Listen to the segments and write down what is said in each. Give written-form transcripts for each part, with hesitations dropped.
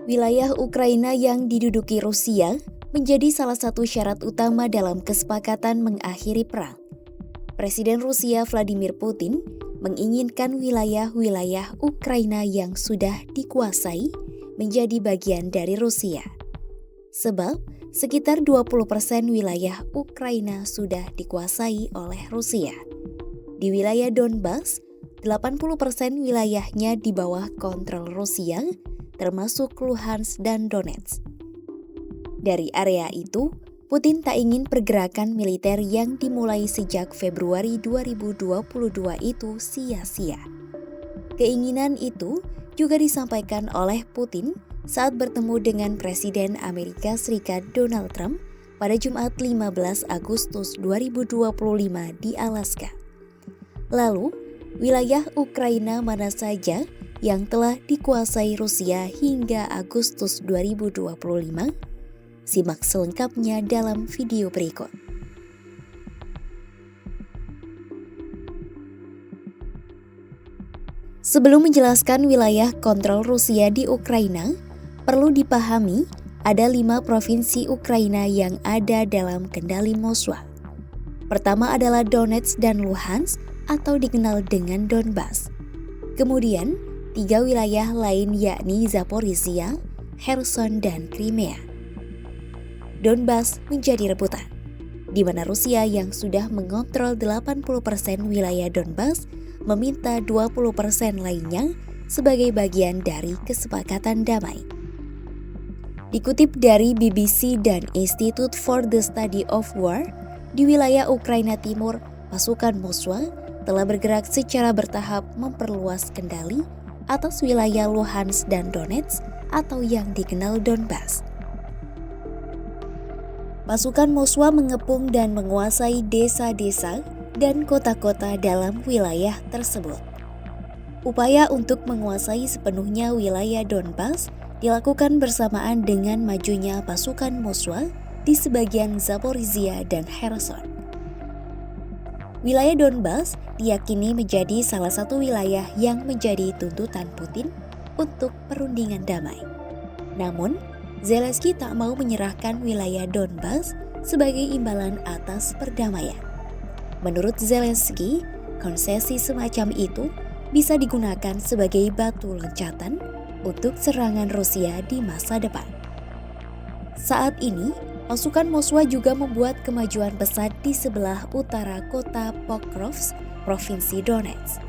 Wilayah Ukraina yang diduduki Rusia menjadi salah satu syarat utama dalam kesepakatan mengakhiri perang. Presiden Rusia Vladimir Putin menginginkan wilayah-wilayah Ukraina yang sudah dikuasai menjadi bagian dari Rusia. Sebab sekitar 20% wilayah Ukraina sudah dikuasai oleh Rusia. Di wilayah Donbas, 80% wilayahnya di bawah kontrol Rusia, termasuk Luhansk dan Donetsk. Dari area itu, Putin tak ingin pergerakan militer yang dimulai sejak Februari 2022 itu sia-sia. Keinginan itu juga disampaikan oleh Putin saat bertemu dengan Presiden Amerika Serikat Donald Trump pada Jumat 15 Agustus 2025 di Alaska. Lalu, wilayah Ukraina mana saja yang telah dikuasai Rusia hingga Agustus 2025? Simak selengkapnya dalam video berikut. Sebelum menjelaskan wilayah kontrol Rusia di Ukraina, perlu dipahami ada 5 provinsi Ukraina yang ada dalam kendali Moskwa. Pertama adalah Donetsk dan Luhansk atau dikenal dengan Donbas. Kemudian, 3 wilayah lain yakni Zaporizhia, Kherson, dan Crimea. Donbas menjadi rebutan, di mana Rusia yang sudah mengontrol 80% wilayah Donbas meminta 20% lainnya sebagai bagian dari kesepakatan damai. Dikutip dari BBC dan Institute for the Study of War, di wilayah Ukraina Timur, pasukan Moskwa telah bergerak secara bertahap memperluas kendali atas wilayah Luhansk dan Donetsk atau yang dikenal Donbas. Pasukan Moskwa mengepung dan menguasai desa-desa dan kota-kota dalam wilayah tersebut. Upaya untuk menguasai sepenuhnya wilayah Donbas dilakukan bersamaan dengan majunya pasukan Moskwa di sebagian Zaporizhia dan Kherson. Wilayah Donbas diyakini menjadi salah satu wilayah yang menjadi tuntutan Putin untuk perundingan damai. Namun, Zelensky tak mau menyerahkan wilayah Donbas sebagai imbalan atas perdamaian. Menurut Zelensky, konsesi semacam itu bisa digunakan sebagai batu loncatan untuk serangan Rusia di masa depan. Saat ini, pasukan Moskwa juga membuat kemajuan pesat di sebelah utara kota Pokrovsk, Provinsi Donetsk.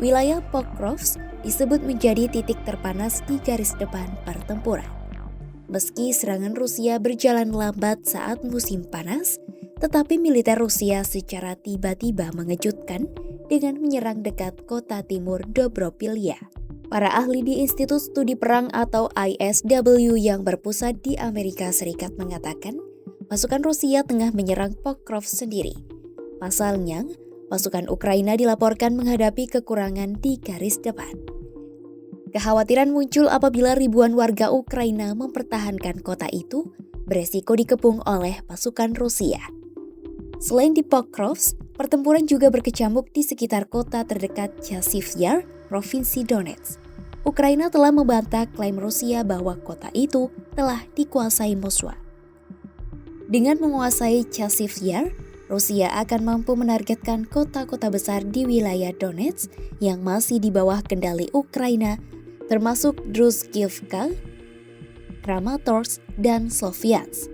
Wilayah Pokrovsk disebut menjadi titik terpanas di garis depan pertempuran. Meski serangan Rusia berjalan lambat saat musim panas, tetapi militer Rusia secara tiba-tiba mengejutkan dengan menyerang dekat kota timur Dobropilia. Para ahli di Institut Studi Perang atau ISW yang berpusat di Amerika Serikat mengatakan, pasukan Rusia tengah menyerang Pokrovsk sendiri. Pasalnya, pasukan Ukraina dilaporkan menghadapi kekurangan di garis depan. Kekhawatiran muncul apabila ribuan warga Ukraina mempertahankan kota itu beresiko dikepung oleh pasukan Rusia. Selain di Pokrovsk, pertempuran juga berkecamuk di sekitar kota terdekat Chasiv Yar, Provinsi Donetsk. Ukraina telah membantah klaim Rusia bahwa kota itu telah dikuasai Moskwa. Dengan menguasai Chasiv Yar, Rusia akan mampu menargetkan kota-kota besar di wilayah Donetsk yang masih di bawah kendali Ukraina, termasuk Druskivka, Kramatorsk, dan Sloviansk.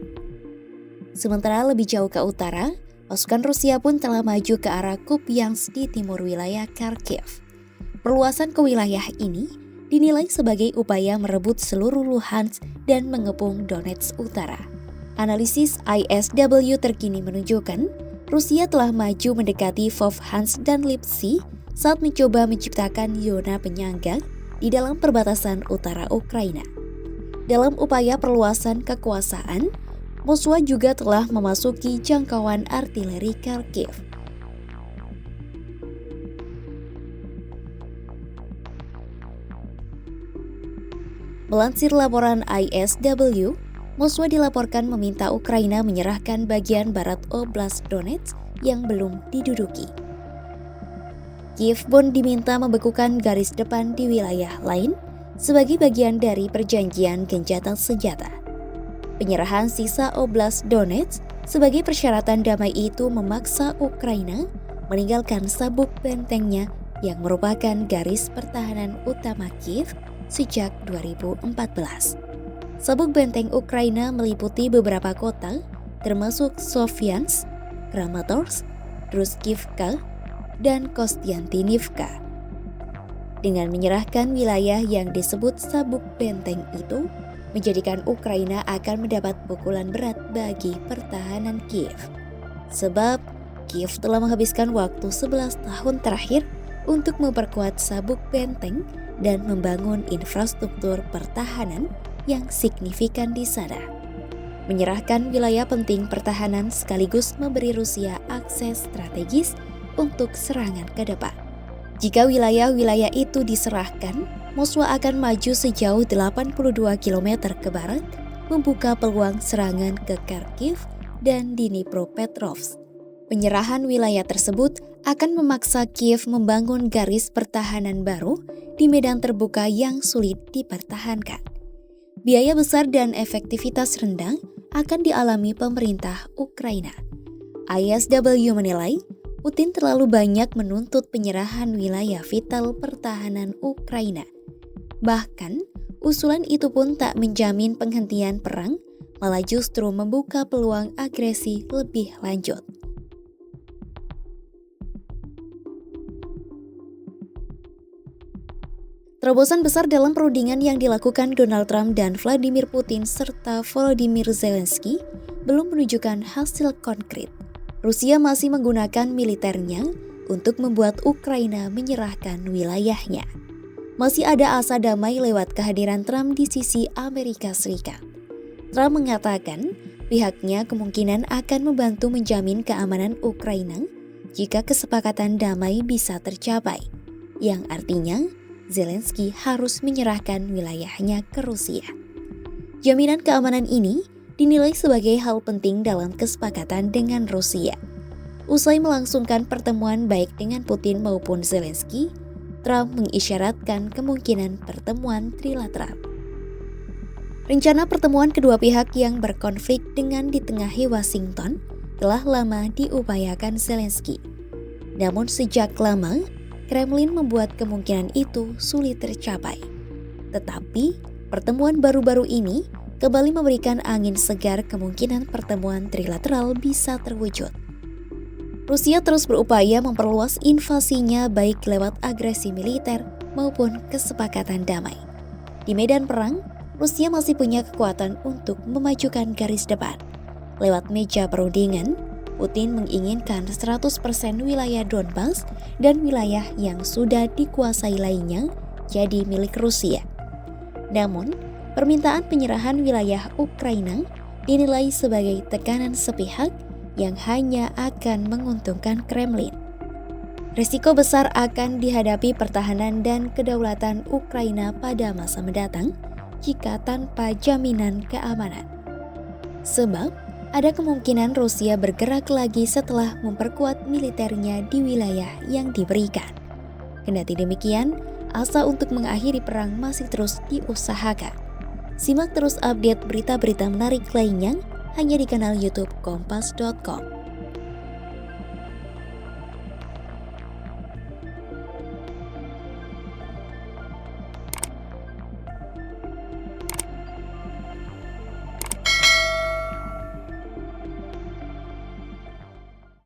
Sementara lebih jauh ke utara, pasukan Rusia pun telah maju ke arah Kupiansk di timur wilayah Kharkiv. Perluasan ke wilayah ini dinilai sebagai upaya merebut seluruh Luhansk dan mengepung Donetsk Utara. Analisis ISW terkini menunjukkan Rusia telah maju mendekati Vovkhansk dan Lipsy saat mencoba menciptakan zona penyangga di dalam perbatasan utara Ukraina. Dalam upaya perluasan kekuasaan, Moskwa juga telah memasuki jangkauan artileri Kharkiv. Melansir laporan ISW, Moskwa dilaporkan meminta Ukraina menyerahkan bagian barat Oblast Donetsk yang belum diduduki. Kiev pun diminta membekukan garis depan di wilayah lain sebagai bagian dari perjanjian gencatan senjata. Penyerahan sisa Oblast Donetsk sebagai persyaratan damai itu memaksa Ukraina meninggalkan sabuk bentengnya yang merupakan garis pertahanan utama Kiev sejak 2014. Sabuk benteng Ukraina meliputi beberapa kota, termasuk Sofyansk, Kramatorsk, Druskivka, dan Kostiantynivka. Dengan menyerahkan wilayah yang disebut sabuk benteng itu, menjadikan Ukraina akan mendapat pukulan berat bagi pertahanan Kiev. Sebab Kiev telah menghabiskan waktu 11 tahun terakhir untuk memperkuat sabuk benteng dan membangun infrastruktur pertahanan yang signifikan di sana. Menyerahkan wilayah penting pertahanan sekaligus memberi Rusia akses strategis untuk serangan ke depan. Jika wilayah-wilayah itu diserahkan, Moskwa akan maju sejauh 82 km ke barat, membuka peluang serangan ke Kharkiv dan Dnipropetrovsk. Penyerahan wilayah tersebut akan memaksa Kiev membangun garis pertahanan baru di medan terbuka yang sulit dipertahankan. Biaya besar dan efektivitas rendah akan dialami pemerintah Ukraina. ISW menilai Putin terlalu banyak menuntut penyerahan wilayah vital pertahanan Ukraina. Bahkan, usulan itu pun tak menjamin penghentian perang, malah justru membuka peluang agresi lebih lanjut. Terobosan besar dalam perundingan yang dilakukan Donald Trump dan Vladimir Putin serta Volodymyr Zelensky belum menunjukkan hasil konkret. Rusia masih menggunakan militernya untuk membuat Ukraina menyerahkan wilayahnya. Masih ada asa damai lewat kehadiran Trump di sisi Amerika Serikat. Trump mengatakan pihaknya kemungkinan akan membantu menjamin keamanan Ukraina jika kesepakatan damai bisa tercapai, yang artinya Zelensky harus menyerahkan wilayahnya ke Rusia. Jaminan keamanan ini dinilai sebagai hal penting dalam kesepakatan dengan Rusia. Usai melangsungkan pertemuan baik dengan Putin maupun Zelensky, Trump mengisyaratkan kemungkinan pertemuan trilateral. Rencana pertemuan kedua pihak yang berkonflik dengan ditengahi Washington telah lama diupayakan Zelensky. Namun sejak lama, Kremlin membuat kemungkinan itu sulit tercapai. Tetapi, pertemuan baru-baru ini kembali memberikan angin segar kemungkinan pertemuan trilateral bisa terwujud. Rusia terus berupaya memperluas invasinya baik lewat agresi militer maupun kesepakatan damai. Di medan perang, Rusia masih punya kekuatan untuk memajukan garis depan. Lewat meja perundingan, Putin menginginkan 100% wilayah Donbas dan wilayah yang sudah dikuasai lainnya jadi milik Rusia. Namun, permintaan penyerahan wilayah Ukraina dinilai sebagai tekanan sepihak yang hanya akan menguntungkan Kremlin. Risiko besar akan dihadapi pertahanan dan kedaulatan Ukraina pada masa mendatang jika tanpa jaminan keamanan. Sebab, ada kemungkinan Rusia bergerak lagi setelah memperkuat militernya di wilayah yang diberikan. Kendati demikian, asa untuk mengakhiri perang masih terus diusahakan. Simak terus update berita-berita menarik lainnya hanya di kanal YouTube Kompas.com.